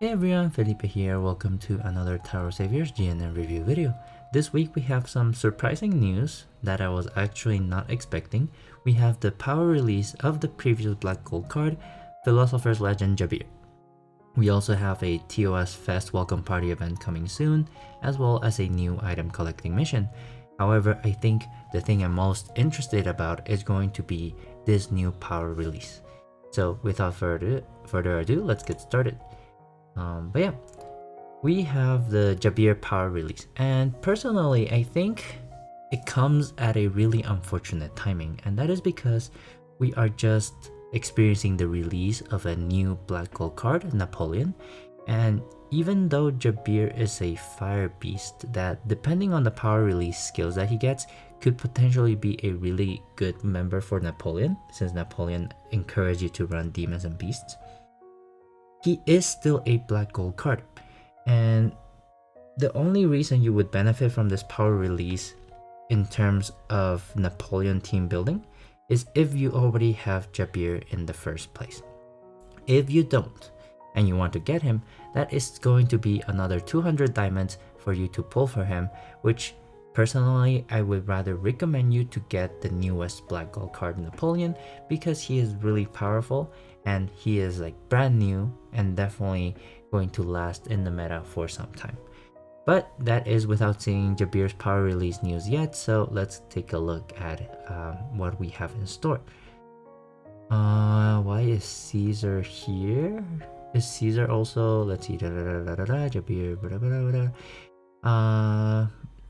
Hey everyone, Felipe here. Welcome to another Tower Saviors GNN review video. This week we have some surprising news that I was actually not expecting. We have the power release of the previous Black Gold card, Philosopher's Legend Jabir. We also have a TOS Fest Welcome Party event coming soon, as well as a new item collecting mission. However, I think the thing I'm most interested about is going to be this new power release. So without further ado, let's get started. But yeah, we have the Jabir power release, and personally, I think it comes at a really unfortunate timing, and that is because we are just experiencing the release of a new Black Gold card, Napoleon, and even though Jabir is a fire beast that, depending on the power release skills that he gets, could potentially be a really good member for Napoleon, since Napoleon encouraged you to run demons and beasts, he is still a Black Gold card. And the only reason you would benefit from this power release in terms of Napoleon team building is if you already have Jabir in the first place. If you don't, and you want to get him, that is going to be another 200 diamonds for you to pull for him, which personally I would rather recommend you to get the newest Black Gold card, Napoleon, because he is really powerful and he is like brand new and definitely going to last in the meta for some time. But that is without seeing Jabir's power release news yet, so let's take a look at what we have in store. Why is Caesar here? Is Caesar also, let's see, Jabir,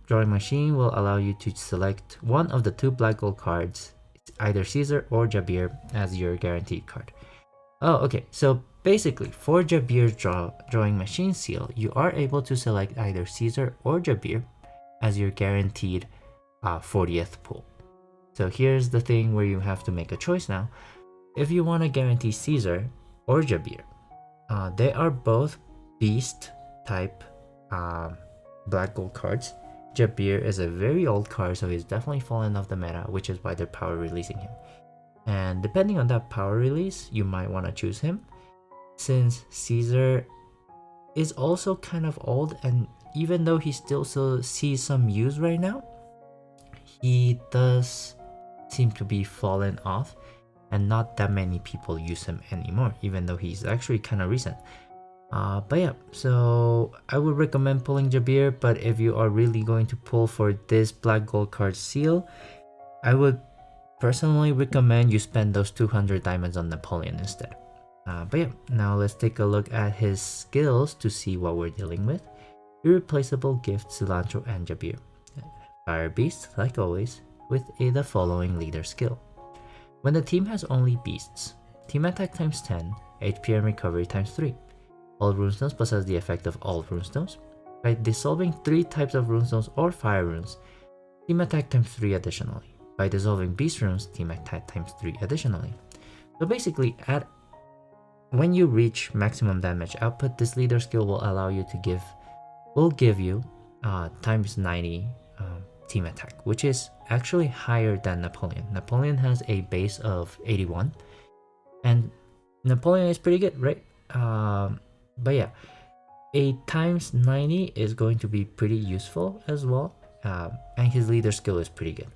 drawing machine will allow you to select one of the two Black Gold cards, either Caesar or Jabir, as your guaranteed card. Oh, okay, so basically, for Jabir's drawing machine seal, you are able to select either Caesar or Jabir as your guaranteed 40th pull. So here's the thing where you have to make a choice now. If you want to guarantee Caesar or Jabir, they are both beast type Black Gold cards. Jabir is a very old card, so he's definitely fallen off the meta, which is why they're power releasing him. And depending on that power release, you might want to choose him, since Caesar is also kind of old, and even though he still sees some use right now, he does seem to be fallen off, and not that many people use him anymore, even though he's actually kind of recent. But yeah, so I would recommend pulling Jabir, but if you are really going to pull for this Black Gold card seal, I would personally recommend you spend those 200 diamonds on Napoleon instead. But yeah, now let's take a look at his skills to see what we're dealing with. Irreplaceable Gift, Cilantro, and Jabir. Fire Beast, like always, with the following leader skill. When the team has only beasts, team attack times 10, HP and recovery times 3. All runestones possess the effect of all runestones. By dissolving 3 types of runestones or fire runes, team attack times 3 additionally. By dissolving beast runes, team attack times 3 additionally. So basically, when you reach maximum damage output, this leader skill will give you times 90 team attack, which is actually higher than Napoleon. Napoleon has a base of 81, and Napoleon is pretty good, right? But yeah, a times 90 is going to be pretty useful as well, and his leader skill is pretty good.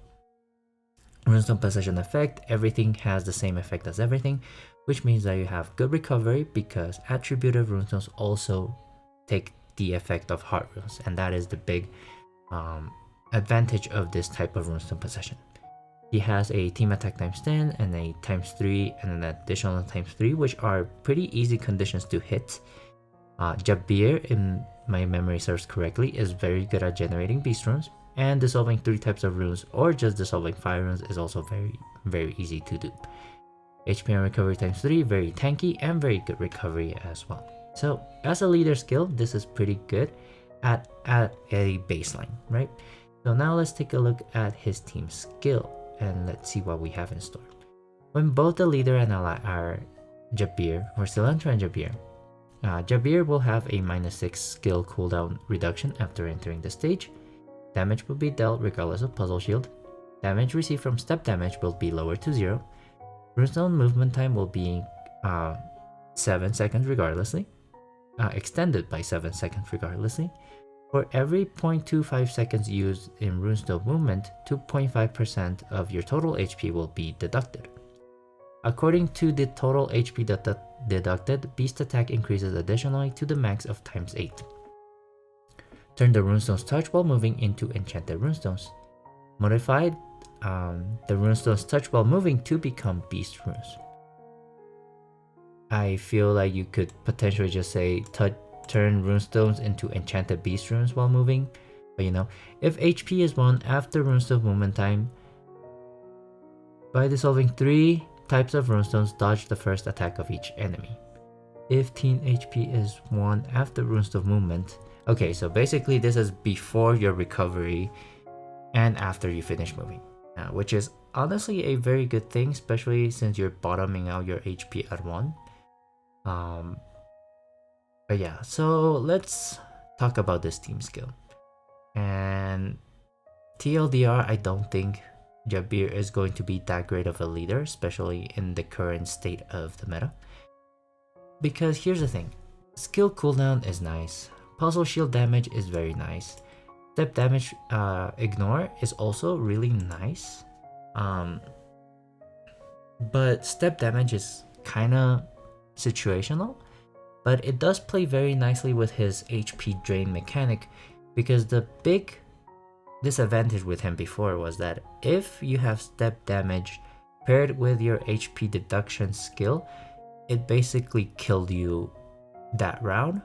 Runestone possession effect, everything has the same effect as everything, which means that you have good recovery because attributive runestones also take the effect of heart runes, and that is the big advantage of this type of runestone possession. He has a team attack times 10 and a times 3 and an additional times 3, which are pretty easy conditions to hit. Jabir, in my memory serves correctly, is very good at generating beast runes, and dissolving 3 types of runes or just dissolving fire runes is also very easy to do. HP and recovery times 3, very tanky and very good recovery as well. So as a leader skill, this is pretty good at a baseline, right? So now let's take a look at his team skill and let's see what we have in store. When both the leader and ally are Jabir, or Cilantro and Jabir, Jabir will have a -6 skill cooldown reduction after entering the stage. Damage will be dealt regardless of puzzle shield. Damage received from step damage will be lowered to 0. Runestone movement time will be 7 seconds regardlessly. extended by 7 seconds regardlessly. For every 0.25 seconds used in runestone movement, 2.5% of your total HP will be deducted. According to the total HP deducted, Beast attack increases additionally to the max of times 8. Turn the runestone's touch while moving into enchanted runestones. Modified the runestone's touch while moving to become beast runes. I feel like you could potentially just say turn runestones into enchanted beast runes while moving, but if HP is 1 after runestone movement time, by dissolving 3 types of runestones, dodge the first attack of each enemy. 15 HP is 1 after runestone movement. Okay, so basically this is before your recovery and after you finish moving, which is honestly a very good thing, especially since you're bottoming out your HP at 1. But yeah, so let's talk about this team skill. And TLDR, I don't think Jabir is going to be that great of a leader, especially in the current state of the meta. Because here's the thing, skill cooldown is nice, puzzle shield damage is very nice, step damage ignore is also really nice, but step damage is kinda situational, but it does play very nicely with his HP drain mechanic, because the big disadvantage with him before was that if you have step damage paired with your HP deduction skill, it basically killed you that round,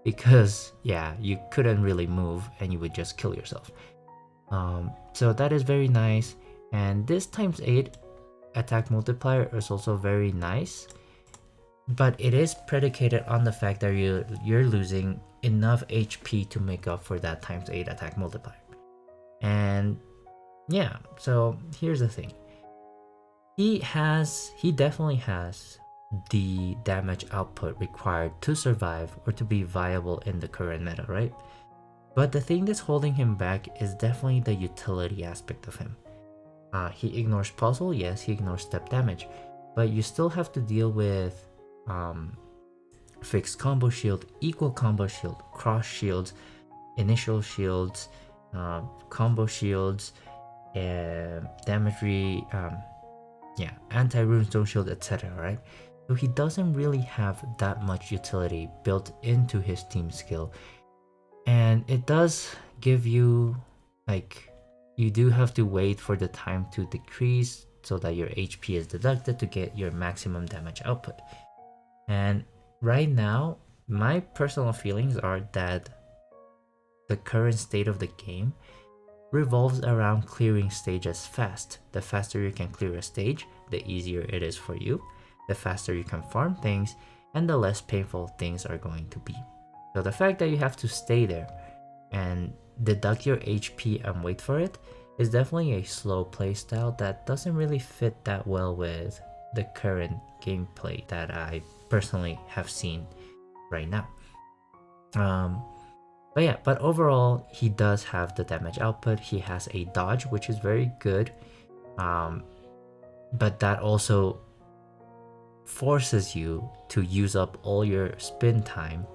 because you couldn't really move and you would just kill yourself. So that is very nice, and this times 8 attack multiplier is also very nice, but it is predicated on the fact that you're losing enough HP to make up for that times 8 attack multiplier. And so here's the thing, he definitely has the damage output required to survive or to be viable in the current meta, right? But the thing that's holding him back is definitely the utility aspect of him. He ignores puzzle, yes, he ignores step damage, but you still have to deal with fixed combo shield, equal combo shield, cross shields, initial shields, combo shields, damage anti-runestone shield, etc., right? So he doesn't really have that much utility built into his team skill, and it does give you, you do have to wait for the time to decrease so that your HP is deducted to get your maximum damage output. And right now, my personal feelings are that the current state of the game revolves around clearing stages fast. The faster you can clear a stage, the easier it is for you, the faster you can farm things, and the less painful things are going to be. So the fact that you have to stay there and deduct your HP and wait for it is definitely a slow playstyle that doesn't really fit that well with the current gameplay that I personally have seen right now. But overall, he does have the damage output. He has a dodge, which is very good, but that also forces you to use up all your spin time,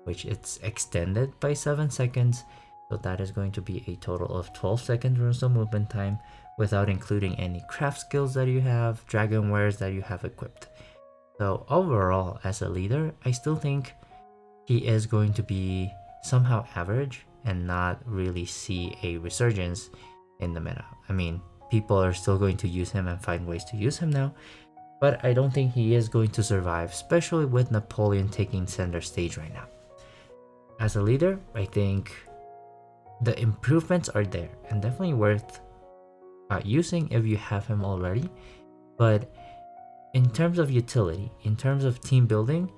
which it's extended by 7 seconds. So that is going to be a total of 12 seconds runestone movement time, without including any craft skills that you have, dragon wares that you have equipped. So overall, as a leader, I still think he is going to be somehow average and not really see a resurgence in the meta. I mean, people are still going to use him and find ways to use him now, but I don't think he is going to survive, especially with Napoleon taking center stage right now. As a leader, I think the improvements are there and definitely worth using if you have him already, but in terms of utility, in terms of team building,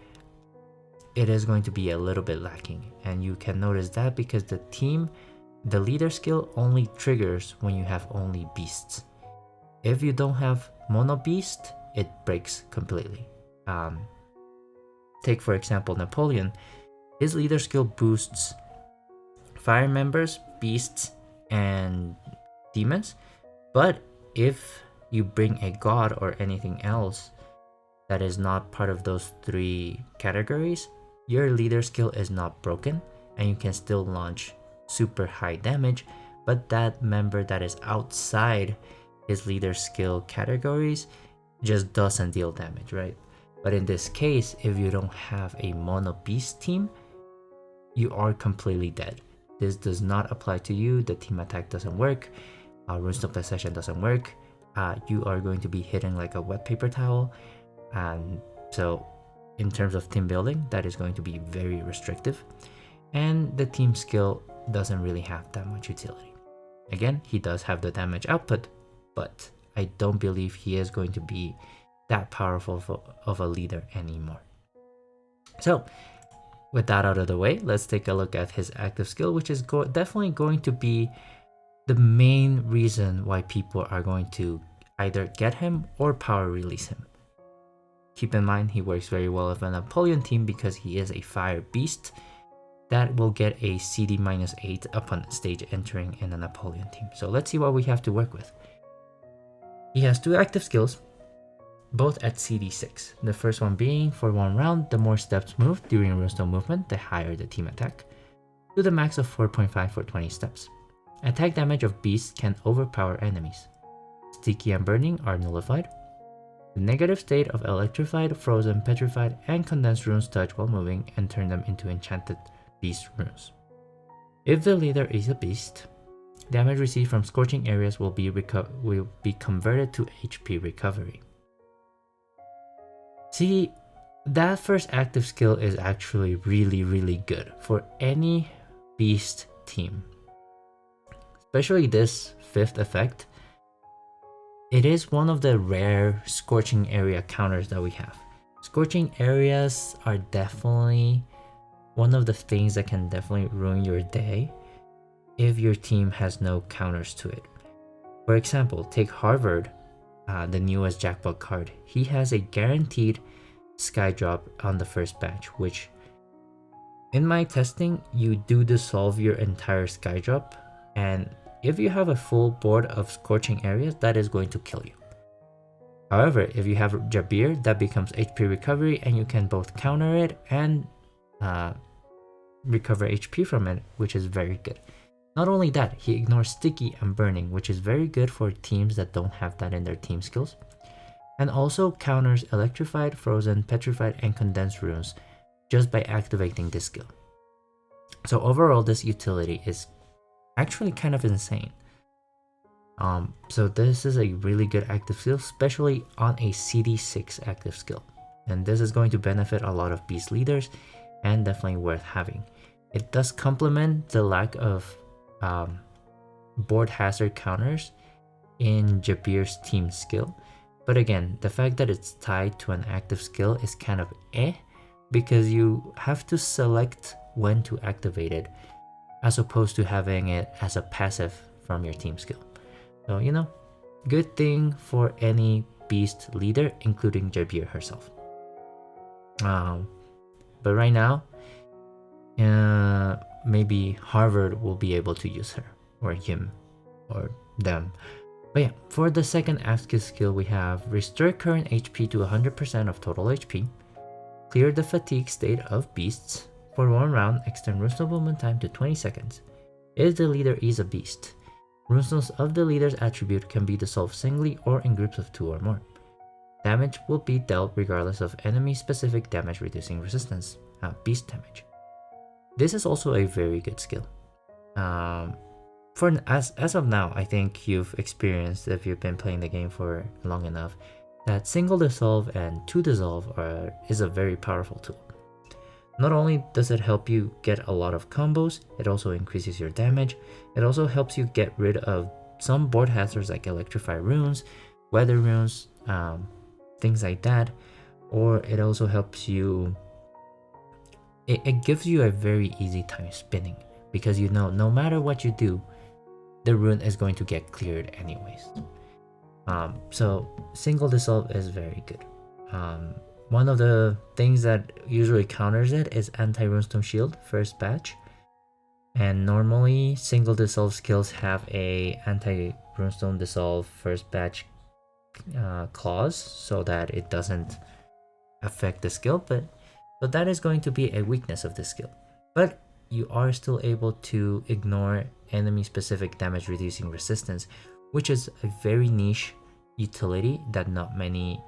it is going to be a little bit lacking, and you can notice that because the leader skill only triggers when you have only beasts. If you don't have mono beast, it breaks completely. Take for example Napoleon. His leader skill boosts fire members, beasts, and demons, but if you bring a god or anything else that is not part of those 3 categories, your leader skill is not broken and you can still launch super high damage, but that member that is outside his leader skill categories just doesn't deal damage, right? But in this case, if you don't have a mono beast team, you are completely dead. This does not apply to you. The team attack doesn't work. Runestone Possession doesn't work. You are going to be hitting like a wet paper towel. And so in terms of team building, that is going to be very restrictive. And the team skill doesn't really have that much utility. Again, he does have the damage output, but I don't believe he is going to be that powerful of a leader anymore. So with that out of the way, let's take a look at his active skill, which is definitely going to be the main reason why people are going to either get him or power release him. Keep in mind, he works very well with an Apollyon team because he is a fire beast that will get a CD -8 upon stage entering in an Apollyon team. So let's see what we have to work with. He has 2 active skills, both at CD6. The first one being, for 1 round, the more steps moved during runestone movement, the higher the team attack, to the max of 4.5 for 20 steps. Attack damage of beasts can overpower enemies. Sticky and burning are nullified. The negative state of electrified, frozen, petrified, and condensed runes touch while moving and turn them into enchanted beast runes. If the leader is a beast, damage received from scorching areas will be converted to HP recovery. See, that first active skill is actually really good for any beast team. Especially this 5th effect. It is one of the rare scorching area counters that we have. Scorching areas are definitely one of the things that can definitely ruin your day if your team has no counters to it. For example, take Harvard, the newest jackpot card. He has a guaranteed sky drop on the first batch, which in my testing, you do dissolve your entire sky drop, and if you have a full board of scorching areas, that is going to kill you. However, if you have Jabir, that becomes HP recovery and you can both counter it and recover HP from it, which is very good. Not only that, he ignores sticky and burning, which is very good for teams that don't have that in their team skills. And also counters electrified, frozen, petrified, and condensed runes just by activating this skill. So overall, this utility is actually kind of insane. So this is a really good active skill, especially on a CD6 active skill. And this is going to benefit a lot of beast leaders and definitely worth having. It does complement the lack of board hazard counters in Jabir's team skill. But again, the fact that it's tied to an active skill is kind of because you have to select when to activate it, as opposed to having it as a passive from your team skill. So, good thing for any beast leader, including Jabir herself. But right now, maybe Harvard will be able to use her, or him, or them. But yeah, for the second active skill, we have restore current HP to 100% of total HP, clear the fatigue state of beasts. For 1 round, extend runestone movement time to 20 seconds. If the leader is a beast, runestones of the leader's attribute can be dissolved singly or in groups of 2 or more. Damage will be dealt regardless of enemy-specific damage reducing resistance, beast damage. This is also a very good skill. As of now, I think you've experienced, if you've been playing the game for long enough, that single dissolve and 2 dissolve is a very powerful tool. Not only does it help you get a lot of combos, it also increases your damage. It also helps you get rid of some board hazards like electrify runes, weather runes, things like that. Or it also helps you, it gives you a very easy time spinning, because no matter what you do, the rune is going to get cleared anyways. So single dissolve is very good. One of the things that usually counters it is anti-runestone shield first batch, and normally single dissolve skills have a anti-runestone dissolve first batch clause so that it doesn't affect the skill. But So that is going to be a weakness of this skill. But you are still able to ignore enemy specific damage reducing resistance, which is a very niche utility that not many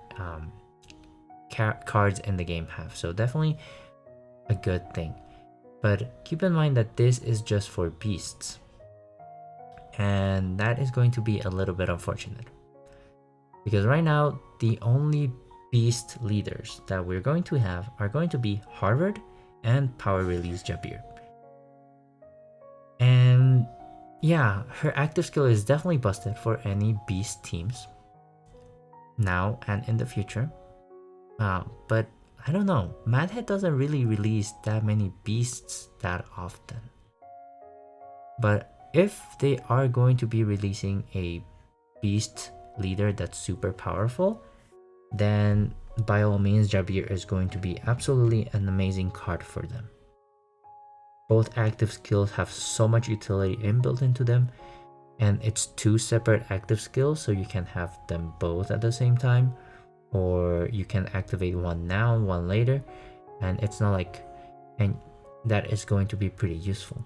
cards in the game have. So definitely a good thing. But keep in mind that this is just for beasts. And that is going to be a little bit unfortunate. Because right now, the only beast leaders that we're going to have are going to be Harvard and Power Release Jabir. And yeah, her active skill is definitely busted for any beast teams now and in the future. But I don't know, Madhead doesn't really release that many beasts that often. But if they are going to be releasing a beast leader that's super powerful, then by all means Jabir is going to be absolutely an amazing card for them. Both active skills have so much utility inbuilt into them, and it's two separate active skills, so you can have them both at the same time, or you can activate one now and one later, and it's not like, and that is going to be pretty useful.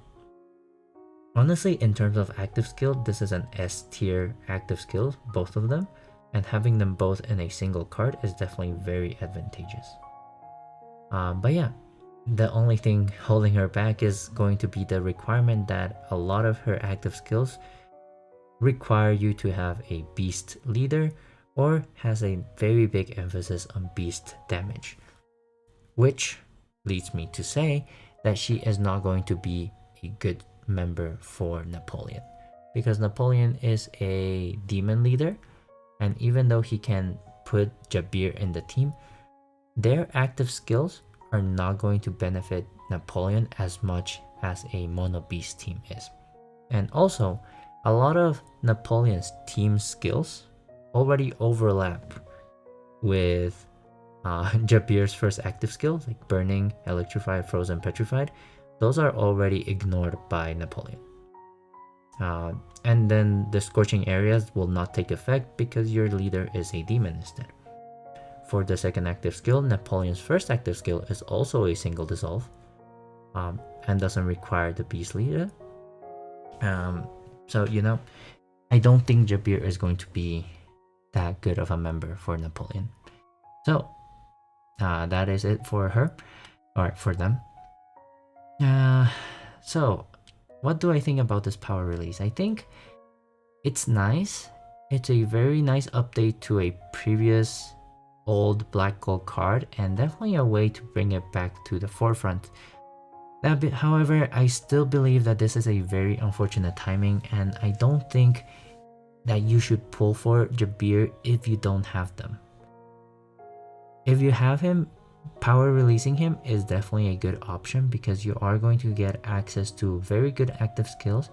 Honestly, in terms of active skill, this is an S tier active skill, both of them, and having them both in a single card is definitely very advantageous. But yeah, the only thing holding her back is going to be the requirement that a lot of her active skills require you to have a beast leader or has a very big emphasis on beast damage, which leads me to say that she is not going to be a good member for Napoleon, because Napoleon is a demon leader, and even though he can put Jabir in the team, their active skills are not going to benefit Napoleon as much as a mono beast team is. And also, a lot of Napoleon's team skills already overlap with Jabir's first active skills, like burning, electrified, frozen, petrified. Those are already ignored by Napoleon. And then the scorching areas will not take effect because your leader is a demon instead. For the second active skill, Napoleon's first active skill is also a single dissolve, and doesn't require the beast leader. So you know, I don't think Jabir is going to be that good of a member for Napoleon. So that is it for her, or for them. So what do I think about this power release? I think it's nice. It's a very nice update to a previous old black gold card, and definitely a way to bring it back to the forefront. However, I still believe that this is a very unfortunate timing, and I don't think that you should pull for Jabir if you don't have them. If you have him, power releasing him is definitely a good option, because you are going to get access to very good active skills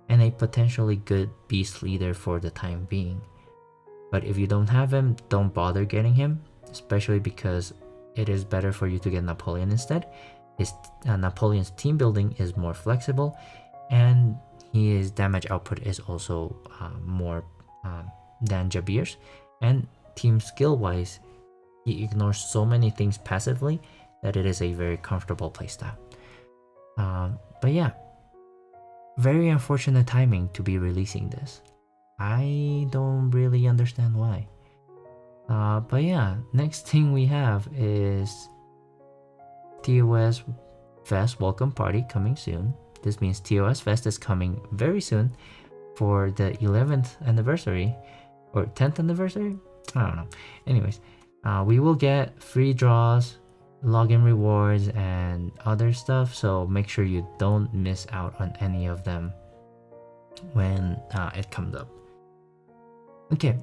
and a potentially good beast leader for the time being. But if you don't have him, don't bother getting him, especially because it is better for you to get Napoleon instead. Napoleon's team building is more flexible, and his damage output is also more than Jabir's, and team skill wise, he ignores so many things passively that it is a very comfortable playstyle. But yeah, very unfortunate timing to be releasing this. I don't really understand why. But yeah, next thing we have is TOS Fest Welcome Party coming soon. This means TOS Fest is coming very soon for the 11th anniversary or 10th anniversary? I don't know. Anyways, we will get free draws, login rewards, and other stuff, so make sure you don't miss out on any of them when it comes up. Okay,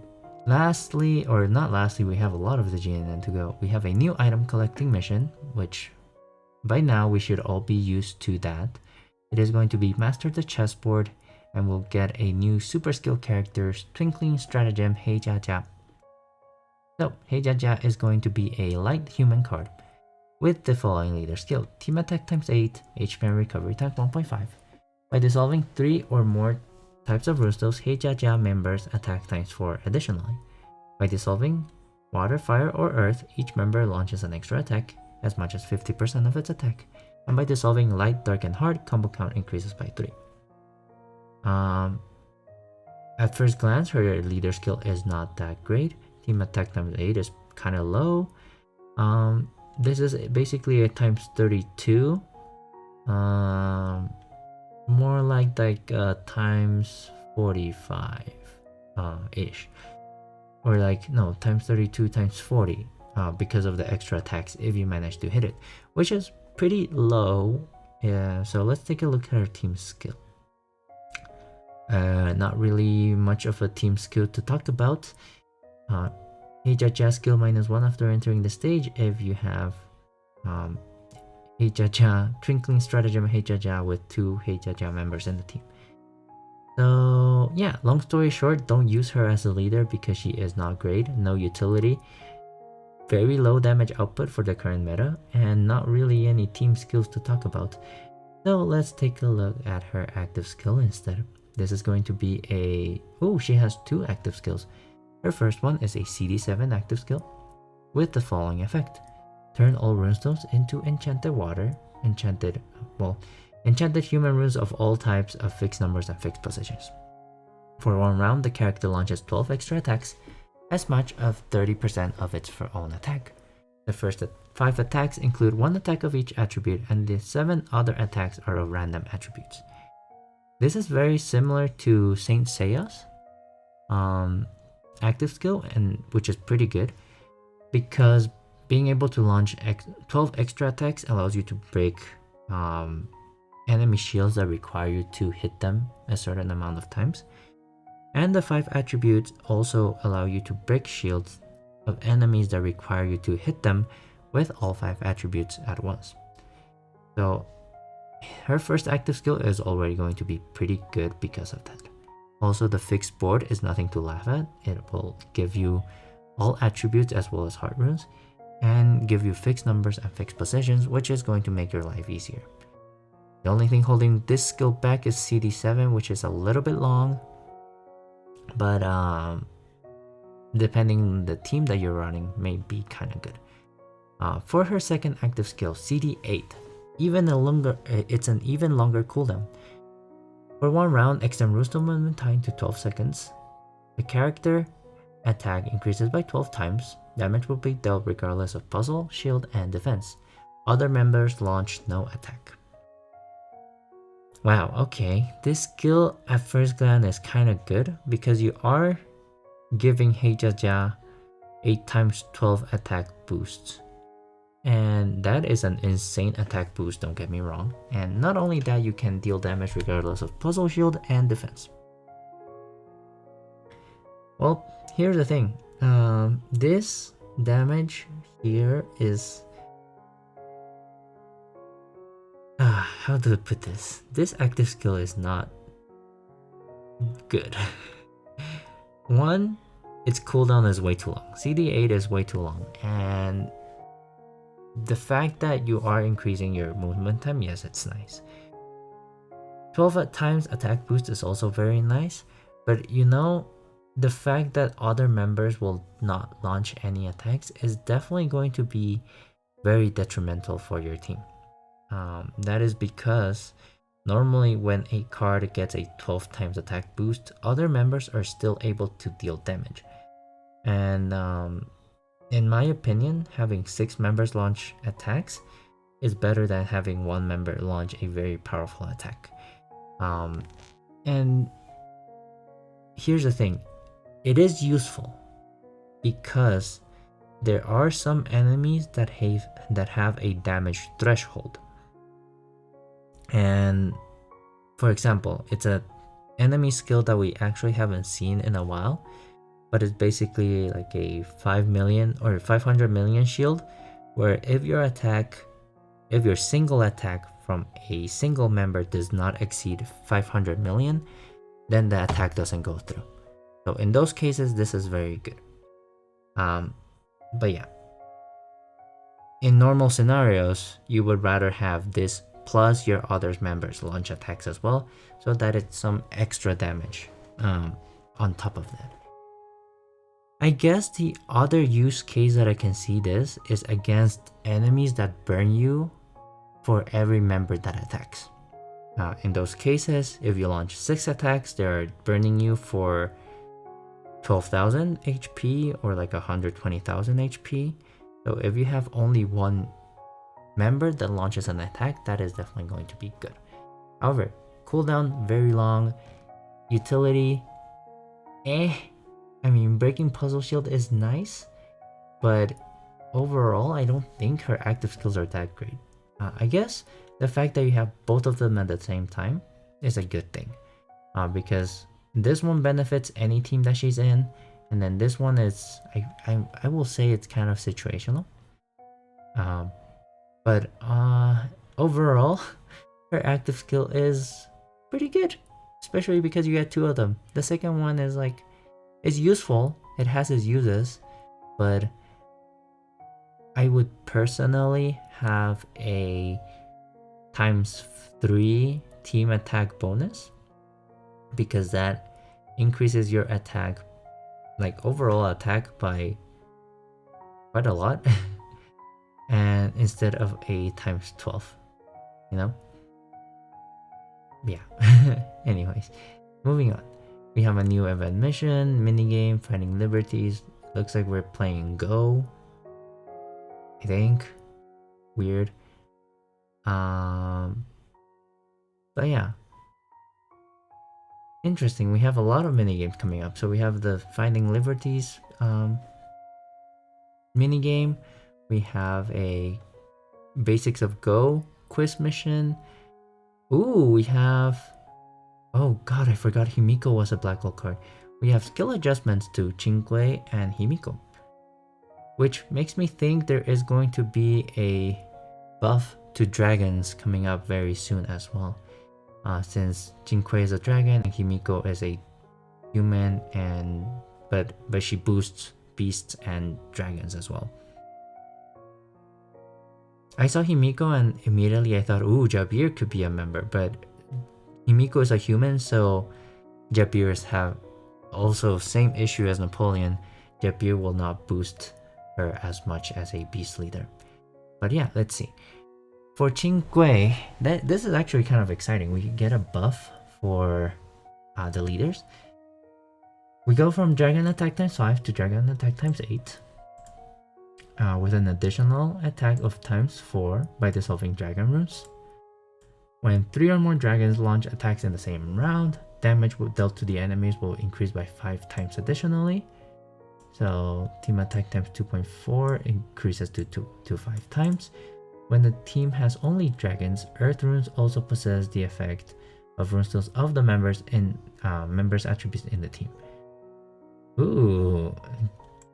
lastly, or not lastly, we have a lot of the GNN to go. We have a new item collecting mission, which by now we should all be used to that. It is going to be master the chessboard, and we'll get a new super skill character, Twinkling Stratagem Hey Jaja. So, Hey Jaja is going to be a light human card with the following leader skill: team attack times 8, HP and recovery times 1.5. By dissolving 3 or more types of runestones, Hey Jaja members attack times 4 additionally. By dissolving water, fire, or earth, each member launches an extra attack. as much as 50% of its attack. And by dissolving light, dark, and hard, combo count increases by 3. At first glance, her leader skill is not that great. Team attack times 8 is kind of low. This is basically a times 32. More like times 45 ish. Or no, times 32 times 40 because of the extra attacks if you manage to hit it, which is pretty low. Yeah, so let's take a look at her team skill. Not really much of a team skill to talk about. Heijaja skill -1 after entering the stage if you have Heijaja, Twinkling Stratagem Heijaja with 2 Heijaja members in the team. So yeah, long story short, don't use her as a leader because she is not great, no utility, very low damage output for the current meta, and not really any team skills to talk about. So let's take a look at her active skill instead. This is going to be she has 2 active skills. Her first one is a CD7 active skill with the following effect. Turn all runestones into enchanted water, enchanted human runes of all types of fixed numbers and fixed positions. For 1 round, the character launches 12 extra attacks, as much of 30% of its own attack. The first 5 attacks include 1 attack of each attribute, and the 7 other attacks are of random attributes. This is very similar to Saint Seiya's active skill, and which is pretty good because being able to launch 12 extra attacks allows you to break enemy shields that require you to hit them a certain amount of times. And the 5 attributes also allow you to break shields of enemies that require you to hit them with all 5 attributes at once. So her first active skill is already going to be pretty good because of that. Also, the fixed board is nothing to laugh at. It will give you all attributes as well as heart runes, and give you fixed numbers and fixed positions, which is going to make your life easier. The only thing holding this skill back is CD7, which is a little bit long, but depending on the team that you're running, may be kind of good. For her second active skill, CD8, it's an even longer cooldown. For 1 round, extend runestone movement time to 12 seconds. The character attack increases by 12 times. Damage will be dealt regardless of puzzle, shield, and defense. Other members launch no attack. Wow, okay. This skill at first glance is kind of good because you are giving Heijaja 8 times 12 attack boosts. And that is an insane attack boost, don't get me wrong. And not only that, you can deal damage regardless of puzzle, shield, and defense. Well, here's the thing. This damage here is... how do I put this? This active skill is not good. 1, its cooldown is way too long. CD8 is way too long. And the fact that you are increasing your movement time, yes, it's nice. 12 times attack boost is also very nice. But the fact that other members will not launch any attacks is definitely going to be very detrimental for your team. That is because normally when a card gets a 12 times attack boost, other members are still able to deal damage. And in my opinion, having 6 members launch attacks is better than having 1 member launch a very powerful attack. And here's the thing. It is useful because there are some enemies that have a damage threshold. And for example, it's an enemy skill that we actually haven't seen in a while, but it's basically like a 5 million or 500 million shield, where if your single attack from a single member does not exceed 500 million, then the attack doesn't go through. So in those cases, this is very good. But yeah, in normal scenarios, you would rather have this plus your other members launch attacks as well, so that it's some extra damage on top of that. I guess the other use case that I can see this is against enemies that burn you for every member that attacks. In those cases, if you launch 6 attacks, they're burning you for 12,000 HP or like 120,000 HP. So if you have only one member that launches an attack, that is definitely going to be good. However, cooldown very long, utility, I mean, breaking puzzle shield is nice, but overall, I don't think her active skills are that great. I guess the fact that you have both of them at the same time is a good thing, because this one benefits any team that she's in, and then this one is, I will say it's kind of situational. But overall, her active skill is pretty good, especially because you get 2 of them. The second one is like, it's useful, it has its uses, but I would personally have a ×3 team attack bonus, because that increases your attack, like overall attack, by quite a lot. And instead of a ×12, you know? Yeah. Anyways, moving on. We have a new event mission, minigame, Finding Liberties. Looks like we're playing Go, I think. Weird. But yeah. Interesting. We have a lot of minigames coming up. So we have the Finding Liberties minigame. We have a Basics of Go quiz mission. Ooh, we have... Oh god, I forgot Himiko was a Black Gold card. We have skill adjustments to Chingue and Himiko, which makes me think there is going to be a buff to dragons coming up very soon as well. Since Chingue is a dragon and Himiko is a human, and but she boosts beasts and dragons as well. I saw Himiko and immediately I thought, ooh, Jabir could be a member, but Himiko is a human, so Jabirs have also same issue as Napoleon. Jabir will not boost her as much as a beast leader. But yeah, let's see. For Chingue, this is actually kind of exciting. We get a buff for the leaders. We go from Dragon Attack ×5 to Dragon Attack ×8. With an additional attack of ×4 by dissolving dragon runes. When 3 or more dragons launch attacks in the same round, damage dealt to the enemies will increase by 5 times additionally. So team attack ×2.4 increases to 5 times. When the team has only dragons, earth runes also possess the effect of runestones of the members attributes in the team. Ooh,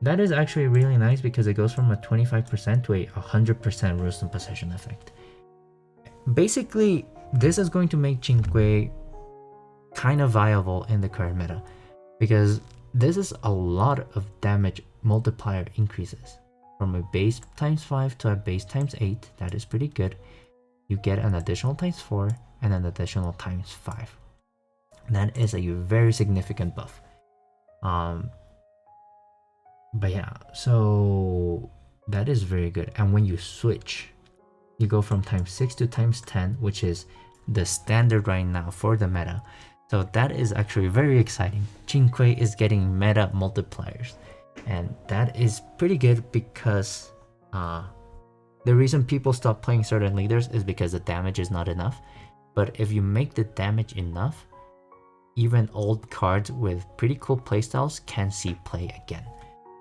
that is actually really nice because it goes from a 25% to a 100% runestone possession effect. Basically, this is going to make Chingue kind of viable in the current meta, because this is a lot of damage multiplier increases. From a base ×5 to a base ×8, that is pretty good. You get an additional ×4 and an additional ×5. That is a very significant buff. But yeah, so that is very good. And when you switch, you go from ×6 to ×10, which is the standard right now for the meta. So that is actually very exciting. Chingue is getting meta multipliers, and that is pretty good because the reason people stop playing certain leaders is because the damage is not enough. But if you make the damage enough, even old cards with pretty cool playstyles can see play again.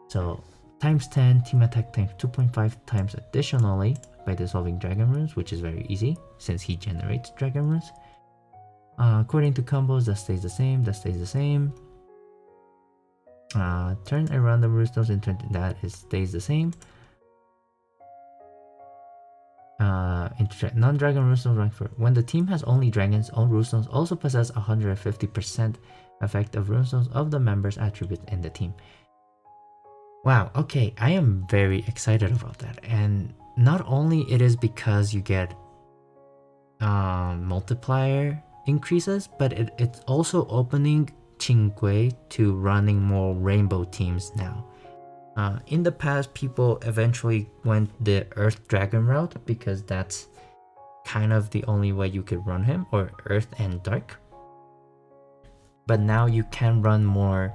So ×10, team attack ×2.5 times additionally by dissolving dragon runes, which is very easy since he generates dragon runes. According to combos, that stays the same, that stays the same. Turn a random runestones into that stays the same. Non-dragon runestones rank for when the team has only dragons, all runestones also possess 150% effect of runestones of the members' attributes in the team. Wow, okay, I am very excited about that. And not only it is because you get multiplier increases, but it's also opening Chingue to running more rainbow teams now. In the past, people eventually went the Earth Dragon route because that's kind of the only way you could run him, or Earth and Dark. But now you can run more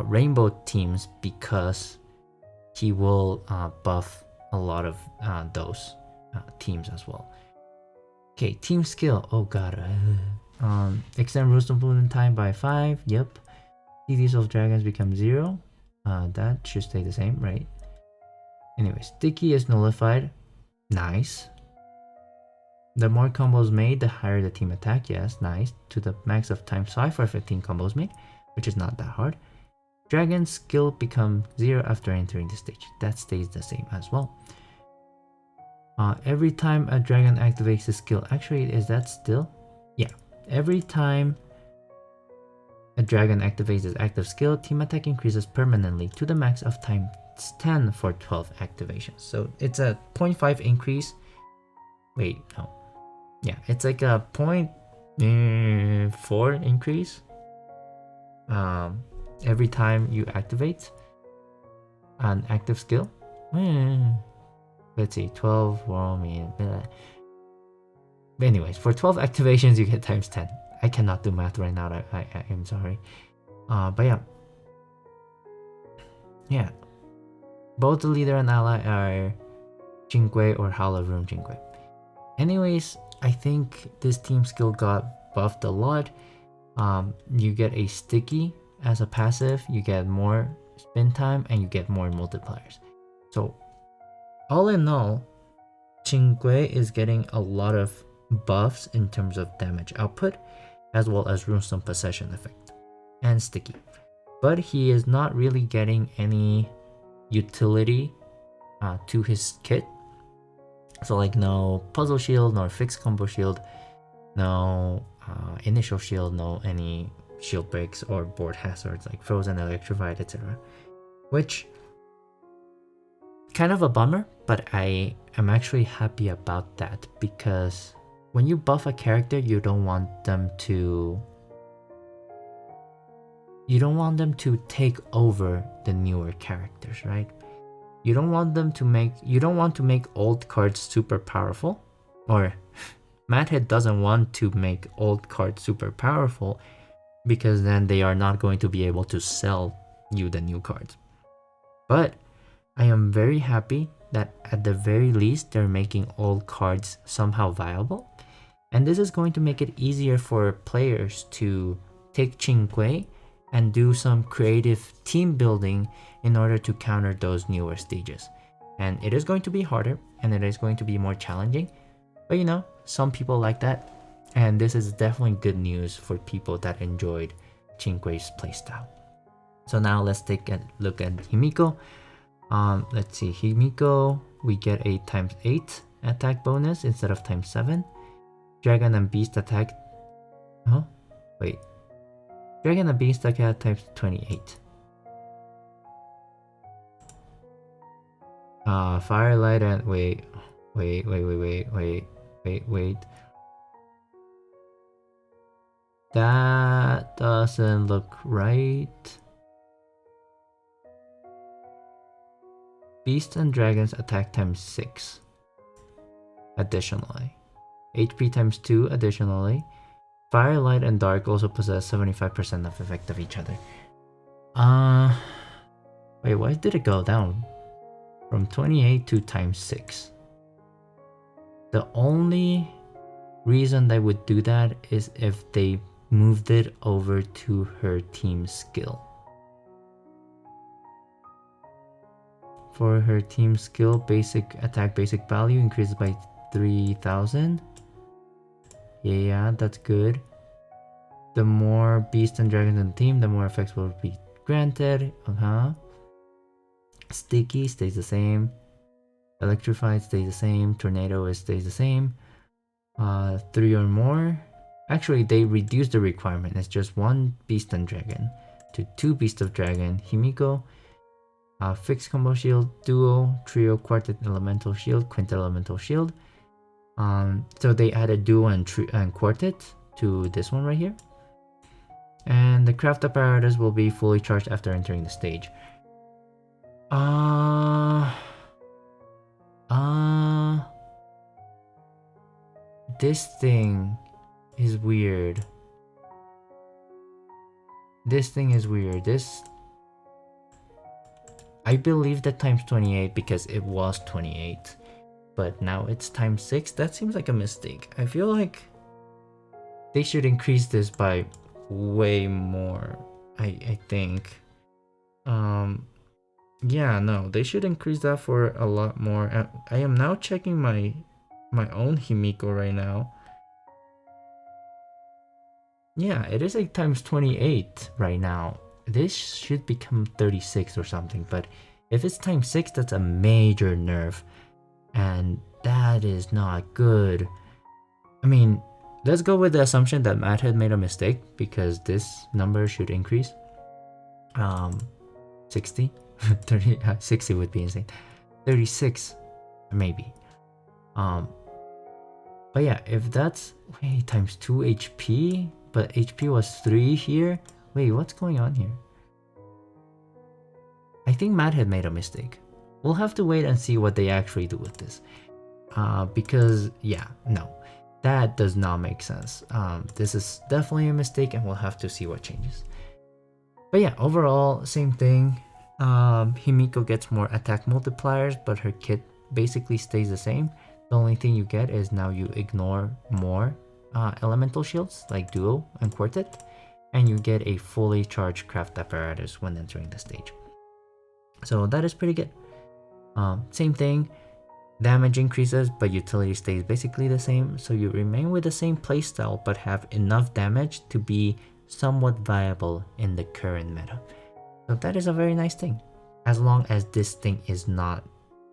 Rainbow teams because he will buff a lot of those teams as well. Okay, team skill. Oh god. Extend Roostum Balloon time by 5. Yep. CDs of dragons become 0. That should stay the same, right? Anyway, sticky is nullified. Nice. The more combos made, the higher the team attack. Yes, nice. To the max of times 5 for 15 combos made, which is not that hard. Dragon's skill becomes 0 after entering the stage. That stays the same as well. Every time a dragon activates his skill, actually, is that still? Yeah. Every time a dragon activates his active skill, team attack increases permanently to the max of times 10 for 12 activations. So it's a 0.5 increase. Wait, no. Yeah, it's like a 0.4 increase every time you activate an active skill. Let's see, 12, well, I mean, but anyways, for 12 activations, you get times 10. I cannot do math right now, I am sorry. But yeah. Yeah. Both the leader and ally are Jingui or Hollow Room Jingui. Anyways, I think this team skill got buffed a lot. You get a sticky as a passive, you get more spin time, and you get more multipliers. So all in all, Jingui is getting a lot of buffs in terms of damage output, as well as Runestone Possession effect and sticky. But he is not really getting any utility to his kit. So like no puzzle shield, nor fixed combo shield, no initial shield, no any shield breaks or board hazards like frozen, electrified, etc. Which kind of a bummer, but I am actually happy about that, because when you buff a character, you don't want them to take over the newer characters, right? You don't want to make old cards super powerful, or Madhead doesn't want to make old cards super powerful, because then they are not going to be able to sell you the new cards. But I am very happy that at the very least they're making old cards somehow viable, and this is going to make it easier for players to take Jingui and do some creative team building in order to counter those newer stages. And it is going to be harder, and it is going to be more challenging, but you know, some people like that, and this is definitely good news for people that enjoyed Jingui's playstyle. So now let's take a look at Himiko. Let's see, Himiko, we get a times 8 attack bonus instead of times 7. Dragon and Beast attack. Dragon and Beast attack times 28. Firelight and wait. That doesn't look right. Beast and Dragons attack times 6. Additionally. HP times 2 additionally. Firelight and Dark also possess 75% of effect of each other. Wait, why did it go down? From 28 to times 6. The only reason they would do that is if they moved it over to her team skill. For her team skill, basic attack basic value increases by 3,000. Yeah, that's good. The more beasts and dragons in the team, the more effects will be granted. Sticky stays the same. Electrified stays the same. Tornado stays the same. 3 or more. Actually, they reduce the requirement. It's just 1 beast and dragon to 2 beasts of dragon. Himiko. Fixed combo shield, duo, trio, quartet elemental shield, quintet elemental shield. So they added duo and quartet to this one right here. And the craft apparatus will be fully charged after entering the stage. Uh, uh, this thing is weird. This thing is weird. I believe that times 28 because it was 28, but now it's times 6. That seems like a mistake. I feel like they should increase this by way more. I think. Yeah, no, they should increase that for a lot more. I am now checking my own Himiko right now. Yeah, it is like times 28 right now. This should become 36 or something, but if it's times 6, that's a major nerf, and that is not good. I mean, let's go with the assumption that Matt had made a mistake because this number should increase. 60? 30, 60 would be insane. 36, maybe. But yeah, if that's, wait, times 2 HP, but HP was 3 here. Wait, what's going on here? I think Matt had made a mistake. We'll have to wait and see what they actually do with this. Because, yeah, no, that does not make sense. This is definitely a mistake and we'll have to see what changes. But yeah, overall, same thing. Himiko gets more attack multipliers, but her kit basically stays the same. The only thing you get is now you ignore more elemental shields like Duo and Quartet, and you get a fully charged craft apparatus when entering the stage. So that is pretty good. Same thing, damage increases, but utility stays basically the same, so you remain with the same playstyle but have enough damage to be somewhat viable in the current meta. So that is a very nice thing, as long as this thing is not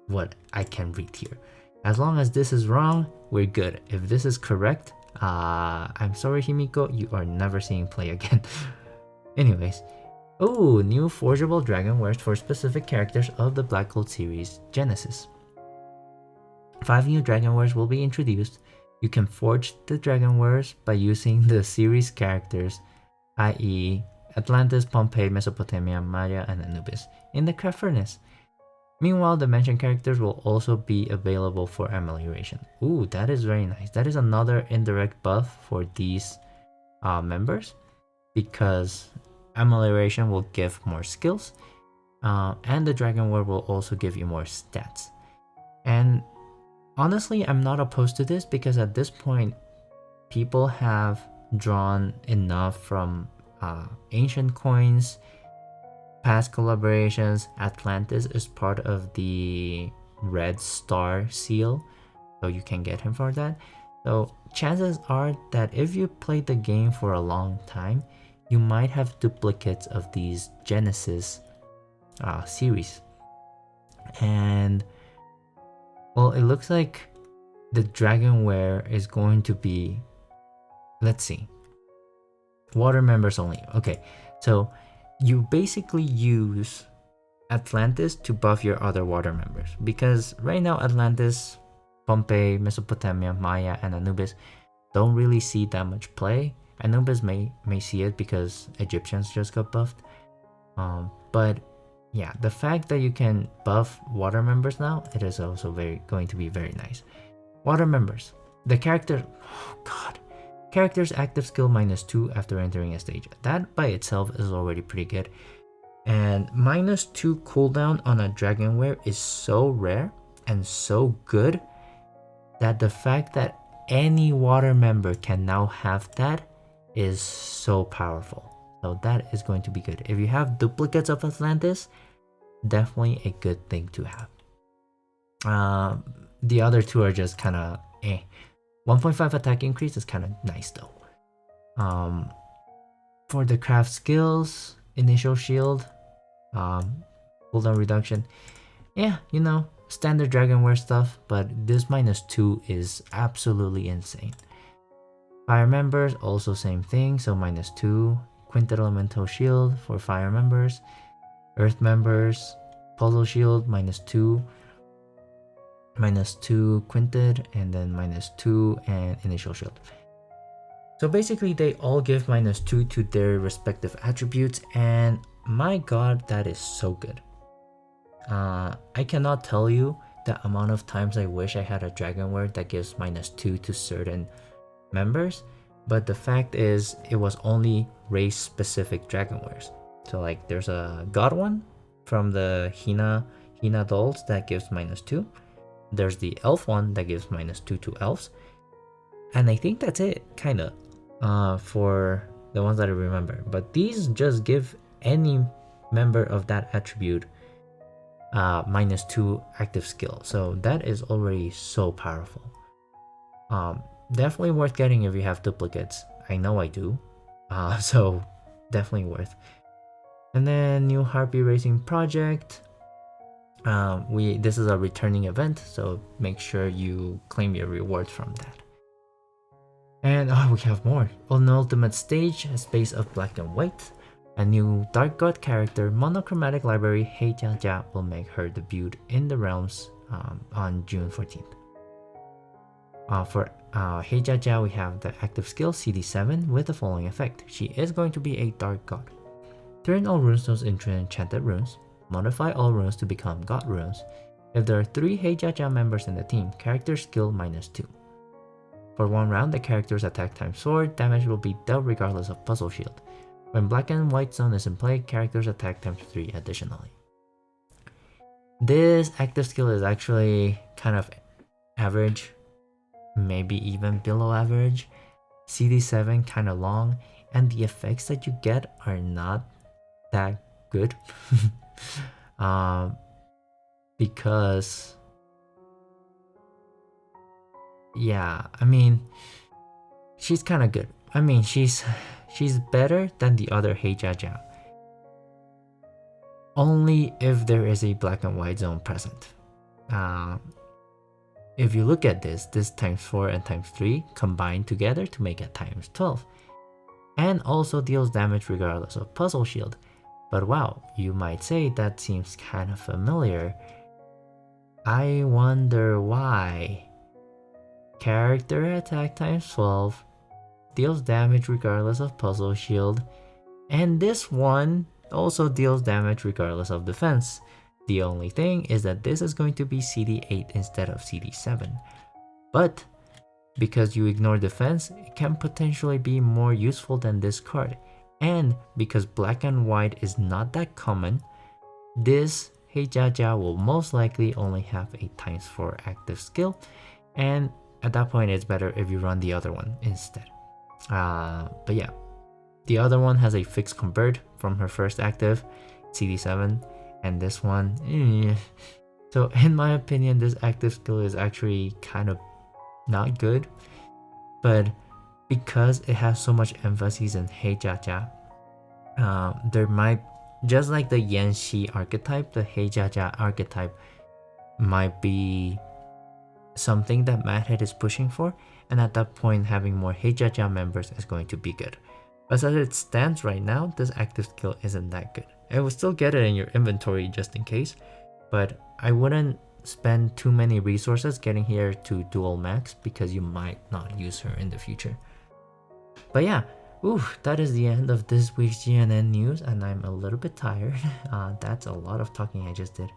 what I can read here. As long as this is wrong, we're good. If this is correct, I'm sorry Himiko, you are never seeing play again. Anyways, oh, new forgeable dragonwares for specific characters of the Black Gold series Genesis. 5 new dragonwares will be introduced. You can forge the dragonwares by using the series characters, i.e. Atlantis, Pompeii, Mesopotamia, Maya, and Anubis, in the craft furnace. Meanwhile, the mentioned characters will also be available for amelioration. Ooh, that is very nice. That is another indirect buff for these members, because amelioration will give more skills, and the dragonware will also give you more stats. And honestly, I'm not opposed to this because at this point, people have drawn enough from ancient coins, past collaborations. Atlantis is part of the Red Star seal, so you can get him for that. So chances are that if you played the game for a long time, you might have duplicates of these Genesis series. And well, it looks like the dragonware is going to be, let's see, water members only. Okay, so you basically use Atlantis to buff your other water members, because right now Atlantis, Pompeii, Mesopotamia, Maya, and Anubis don't really see that much play. Anubis may see it because Egyptians just got buffed. But yeah, the fact that you can buff water members now, it is also going to be very nice. Water members, the character, oh god, character's active skill -2 after entering a stage. That by itself is already pretty good. And -2 cooldown on a dragonware is so rare and so good that the fact that any water member can now have that is so powerful. So that is going to be good. If you have duplicates of Atlantis, definitely a good thing to have. The other two are just kind of 1.5 attack increase is kind of nice though. For the craft skills, initial shield, cooldown reduction, yeah, you know, standard dragonware stuff, but this -2 is absolutely insane. Fire members, also same thing, so -2. Quintet elemental shield for fire members. Earth members, puzzle shield, -2. -2 quintet, and then -2 and initial shield. So basically they all give -2 to their respective attributes, and my god, that is so good. I cannot tell you the amount of times I wish I had a dragon word that gives -2 to certain members, but the fact is it was only race specific dragon wares. So like there's a god one from the Hina dolls that gives -2. There's the elf one that gives -2 to elves. And I think that's it, kinda. For the ones that I remember. But these just give any member of that attribute -2 active skill. So that is already so powerful. Definitely worth getting if you have duplicates. I know I do. So definitely worth. And then new Harpy Racing Project. This is a returning event, so make sure you claim your rewards from that. And we have more. On the ultimate stage, a space of black and white. A new Dark God character, monochromatic library Hei Jia Jia will make her debut in the realms on June 14th. For Hei Jia Jia, we have the active skill CD7 with the following effect. She is going to be a Dark God. Turn all runestones into enchanted runes. Modify all runes to become God runes. If there are 3 Hei Jia Jia members in the team, character skill -2. For 1 round, the character's attack times 4, damage will be dealt regardless of puzzle shield. When black and white zone is in play, character's attack times 3 additionally. This active skill is actually kind of average, maybe even below average. CD7 kind of long, and the effects that you get are not that good. Because yeah, I mean, she's kind of good. I mean, she's better than the other Hei Jia Jia. Only if there is a black and white zone present. If you look at this times 4 and times 3 combined together to make it times 12. And also deals damage regardless of puzzle shield. But wow, you might say that seems kind of familiar. I wonder why. Character attack times 12, deals damage regardless of puzzle shield, and this one also deals damage regardless of defense. The only thing is that this is going to be CD8 instead of CD7. But because you ignore defense, it can potentially be more useful than this card. And because black and white is not that common, this Hei Jia Jia will most likely only have a times 4 active skill, and at that point it's better if you run the other one instead. But yeah, the other one has a fixed convert from her first active, CD7, and this one, So in my opinion, this active skill is actually kind of not good, but because it has so much emphasis in Hei Jia Jia, there might, just like the Yan Shi archetype, the Hei Jia Jia archetype might be something that Madhead is pushing for, and at that point having more Hei Jia Jia members is going to be good. But as it stands right now, this active skill isn't that good. It will still get it in your inventory just in case, but I wouldn't spend too many resources getting here to dual max because you might not use her in the future. But yeah, that is the end of this week's GNN news, and I'm a little bit tired. That's a lot of talking I just did.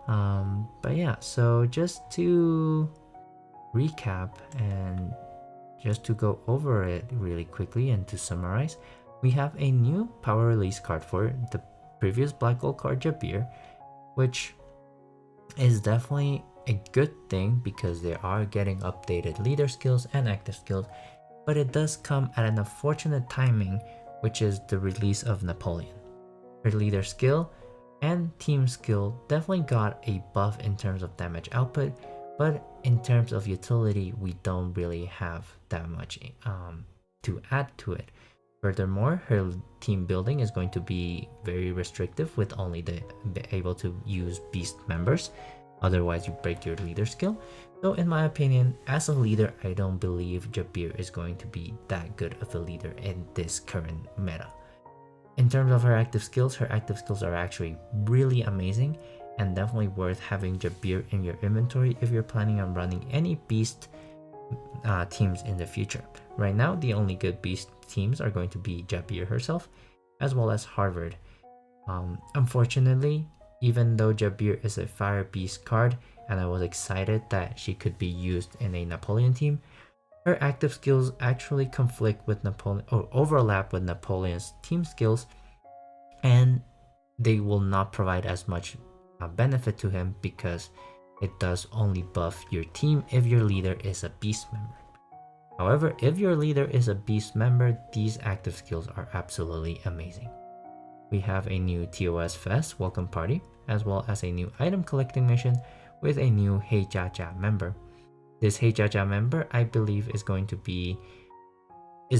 But yeah, so just to recap and just to go over it really quickly and to summarize, we have a new power release card for the previous Black Gold card Jabir, which is definitely a good thing because they are getting updated leader skills and active skills, but it does come at an unfortunate timing, which is the release of Napoleon. Her leader skill and team skill definitely got a buff in terms of damage output, but in terms of utility, we don't really have that much to add to it. Furthermore, her team building is going to be very restrictive with only able to use beast members, otherwise you break your leader skill. So in my opinion, as a leader, I don't believe Jabir is going to be that good of a leader in this current meta. In terms of her active skills are actually really amazing and definitely worth having Jabir in your inventory if you're planning on running any beast teams in the future. Right now, the only good beast teams are going to be Jabir herself, as well as Harvard. Unfortunately, even though Jabir is a Fire Beast card, and I was excited that she could be used in a Napoleon team, her active skills actually conflict with Napoleon or overlap with Napoleon's team skills, and they will not provide as much benefit to him because it does only buff your team if your leader is a beast member. However, if your leader is a beast member, these active skills are absolutely amazing. We have a new TOS Fest welcome party, as well as a new item collecting mission with a new Hey Jaja member. This Hey Jaja member, I believe, is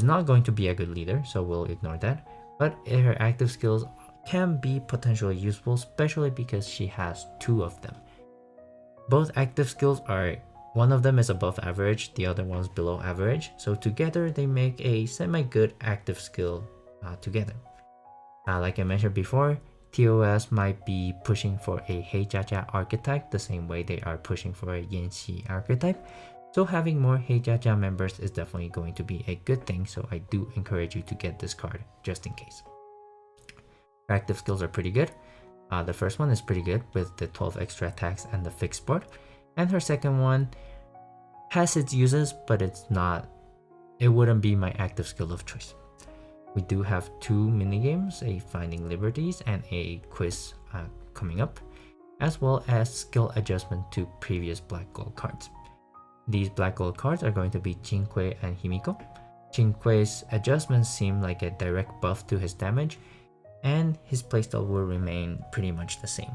not going to be a good leader, so we'll ignore that. But her active skills can be potentially useful, especially because she has 2 of them. Both active skills are, one of them is above average, the other one's below average, so together they make a semi-good active skill together. Like I mentioned before, TOS might be pushing for a Heijaja archetype the same way they are pushing for a Yanxi archetype, so having more Heijaja members is definitely going to be a good thing, so I do encourage you to get this card just in case. Her active skills are pretty good. The first one is pretty good with the 12 extra attacks and the fixed board, and her second one has its uses, but it wouldn't be my active skill of choice. We do have 2 minigames, a Finding Liberties and a quiz coming up, as well as skill adjustment to previous Black Gold cards. These Black Gold cards are going to be Jinquei and Himiko. Jinquei's adjustments seem like a direct buff to his damage, and his playstyle will remain pretty much the same.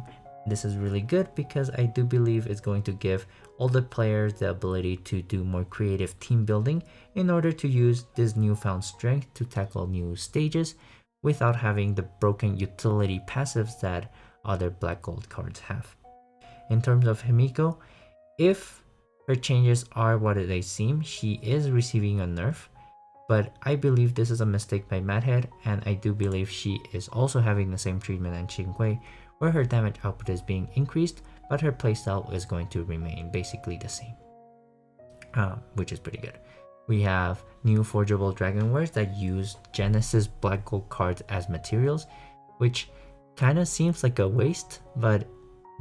This is really good because I do believe it's going to give all the players the ability to do more creative team building in order to use this newfound strength to tackle new stages without having the broken utility passives that other Black Gold cards have. In terms of Himiko, if her changes are what they seem, she is receiving a nerf, but I believe this is a mistake by Madhead, and I do believe she is also having the same treatment as Jinquei, where her damage output is being increased, but her playstyle is going to remain basically the same, which is pretty good. We have new forgeable dragonwares that use Genesis Black Gold cards as materials, which kind of seems like a waste, but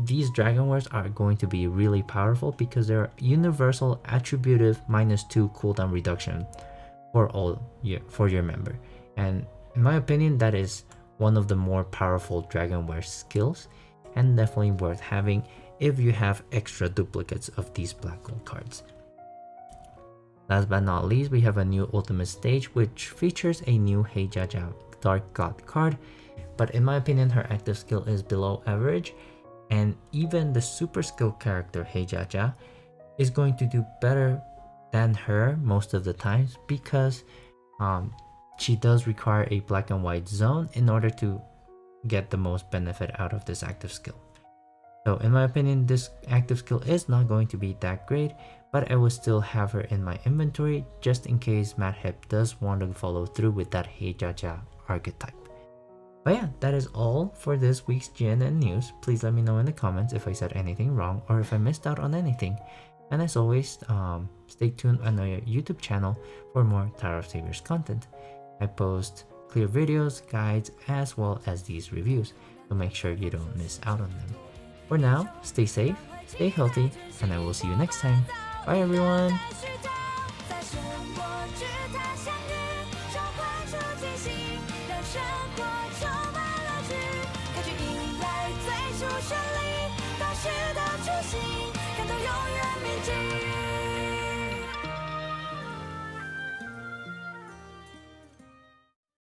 these dragonwares are going to be really powerful because they're universal attributive -2 cooldown reduction for your member, and in my opinion that is one of the more powerful dragonware skills and definitely worth having if you have extra duplicates of these Black Gold cards. Last but not least, we have a new ultimate stage which features a new Heijaja Dark God card, but in my opinion her active skill is below average, and even the super skill character Heijaja is going to do better than her most of the times because she does require a black and white zone in order to get the most benefit out of this active skill. So in my opinion, this active skill is not going to be that great, but I will still have her in my inventory just in case Madhead does want to follow through with that Heijaja archetype. But yeah, that is all for this week's GNN news. Please let me know in the comments if I said anything wrong or if I missed out on anything. And as always, stay tuned on our YouTube channel for more Tower of Saviors content. I post clear videos, guides, as well as these reviews, so make sure you don't miss out on them. For now, stay safe, stay healthy, and I will see you next time. Bye everyone!生活充满了剧，歌剧迎来最初旋律。